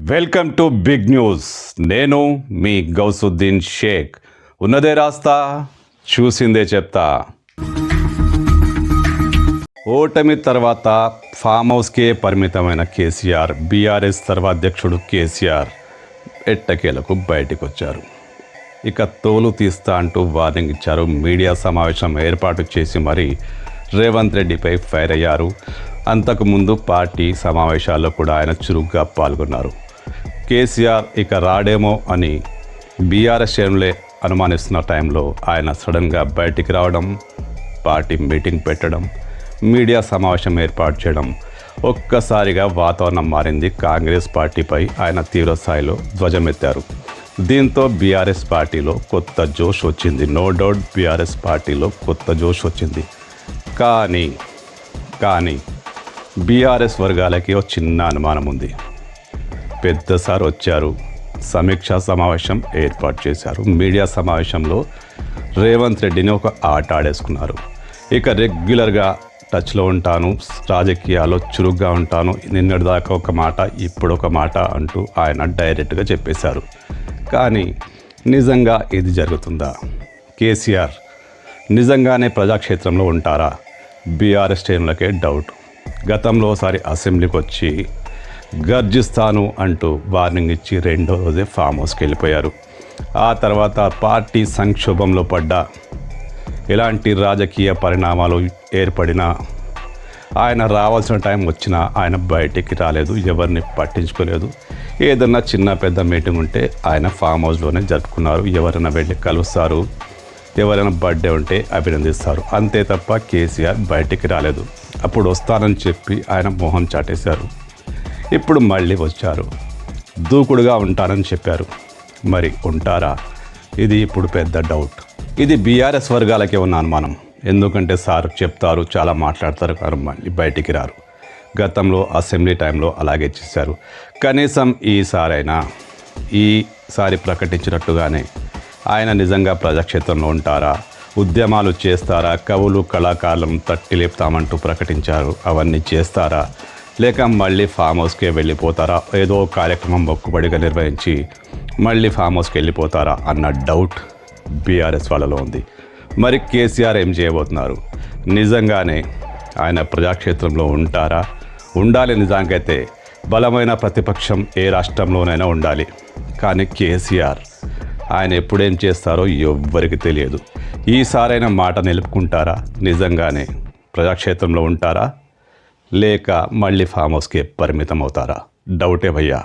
Welcome to big news. నేను మీ గౌసుద్దీన్ షేక్. ఉన్నదే రాస్తా, చూసిందే చెప్తా. ఓటమి తర్వాత ఫామ్ హౌస్కే పరిమితమైన కేసీఆర్, బీఆర్ఎస్ సర్వాధ్యక్షుడు కేసీఆర్ ఎట్టకేలకు బయటికి వచ్చారు. ఇక తోలు తీస్తా అంటూ వార్నింగ్ ఇచ్చారు. మీడియా సమావేశం ఏర్పాటు చేసి మరీ రేవంత్ రెడ్డిపై ఫైర్ అయ్యారు. అంతకుముందు పార్టీ సమావేశాల్లో కూడా ఆయన చురుగ్గా పాల్గొన్నారు. కేసీఆర్ ఇక రాడేమో అని బీఆర్ఎస్ శ్రేణులే అనుమానిస్తున్న టైంలో ఆయన సడన్గా బయటికి రావడం, పార్టీ మీటింగ్ పెట్టడం, మీడియా సమావేశం ఏర్పాటు చేయడం, ఒక్కసారిగా వాతావరణం మారింది. కాంగ్రెస్ పార్టీపై ఆయన తీవ్ర స్థాయిలో ధ్వజమెత్తారు. దీంతో బీఆర్ఎస్ పార్టీలో కొత్త జోష్ వచ్చింది. నో డౌట్ బీఆర్ఎస్ పార్టీలో కొత్త జోష్ వచ్చింది. కానీ బీఆర్ఎస్ వర్గాలకి ఒక చిన్న అనుమానం ఉంది. పెద్ద సార్ వచ్చారు, సమీక్షా సమావేశం ఏర్పాటు చేశారు. మీడియా సమావేశంలో రేవంత్ రెడ్డిని ఒక ఆట ఆడేసుకున్నారు. ఇక రెగ్యులర్గా టచ్లో ఉంటాను, రాజకీయాల్లో చురుగ్గా ఉంటాను, నిన్నటిదాకా ఒక మాట ఇప్పుడు ఒక మాట అంటూ ఆయన డైరెక్ట్గా చెప్పేశారు. కానీ నిజంగా ఇది జరుగుతుందా? కేసీఆర్ నిజంగానే ప్రజాక్షేత్రంలో ఉంటారా? బీఆర్ఎస్ శ్రేణులకే డౌట్. గతంలో ఒకసారి అసెంబ్లీకి వచ్చి గర్జిస్తాను అంటూ వార్నింగ్ ఇచ్చి రెండో రోజే ఫామ్ హౌస్కి వెళ్ళిపోయారు. ఆ తర్వాత పార్టీ సంక్షోభంలో పడ్డ ఎలాంటి రాజకీయ పరిణామాలు ఏర్పడినా ఆయన రావాల్సిన టైం వచ్చినా ఆయన బయటికి రాలేదు, ఎవరిని పట్టించుకోలేదు. ఏదన్నా చిన్న పెద్ద మీటింగ్ ఉంటే ఆయన ఫామ్ హౌస్లోనే జరుపుకున్నారు. ఎవరైనా వెళ్ళి కలుస్తారు, ఎవరైనా బర్త్డే ఉంటే అభినందిస్తారు, అంతే తప్ప కేసీఆర్ బయటికి రాలేదు. అప్పుడు వస్తానని చెప్పి ఆయన మొహం చాటేశారు. ఇప్పుడు మళ్ళీ వచ్చారు, దూకుడుగా ఉంటానని చెప్పారు. మరి ఉంటారా? ఇది ఇప్పుడు పెద్ద డౌట్. ఇది బీఆర్ఎస్ వర్గాలకే ఉన్న అనుమానం. ఎందుకంటే సార్ చెప్తారు, చాలా మాట్లాడతారు, కానీ మళ్ళీ బయటికి రారు. గతంలో అసెంబ్లీ టైంలో అలాగే చేశారు. కనీసం ఈసారి ప్రకటించినట్టుగానే ఆయన నిజంగా ప్రజాక్షేత్రంలో ఉంటారా? ఉద్యమాలు చేస్తారా? కవులు కళాకారులను తట్టి లేపుతామంటూ ప్రకటించారు, అవన్నీ చేస్తారా? లేక మళ్ళీ ఫామ్ హౌస్కే వెళ్ళిపోతారా? ఏదో కార్యక్రమం మొక్కుబడిగా నిర్వహించి మళ్ళీ ఫామ్ హౌస్కి వెళ్ళిపోతారా అన్న డౌట్ బీఆర్ఎస్ వాళ్ళలో ఉంది. మరి కేసీఆర్ ఏం చేయబోతున్నారు? నిజంగానే ఆయన ప్రజాక్షేత్రంలో ఉంటారా? ఉండాలి. నిజానికైతే బలమైన ప్రతిపక్షం ఏ రాష్ట్రంలోనైనా ఉండాలి. కానీ కేసీఆర్ ఆయన ఎప్పుడేం చేస్తారో ఎవ్వరికి తెలియదు. ఈసారైనా మాట నిలుపుకుంటారా? నిజంగానే ప్రజాక్షేత్రంలో ఉంటారా? లేక మళ్ళీ ఫామ్ హౌస్కే పరిమితం అవుతారా? డౌటే భయ్యా.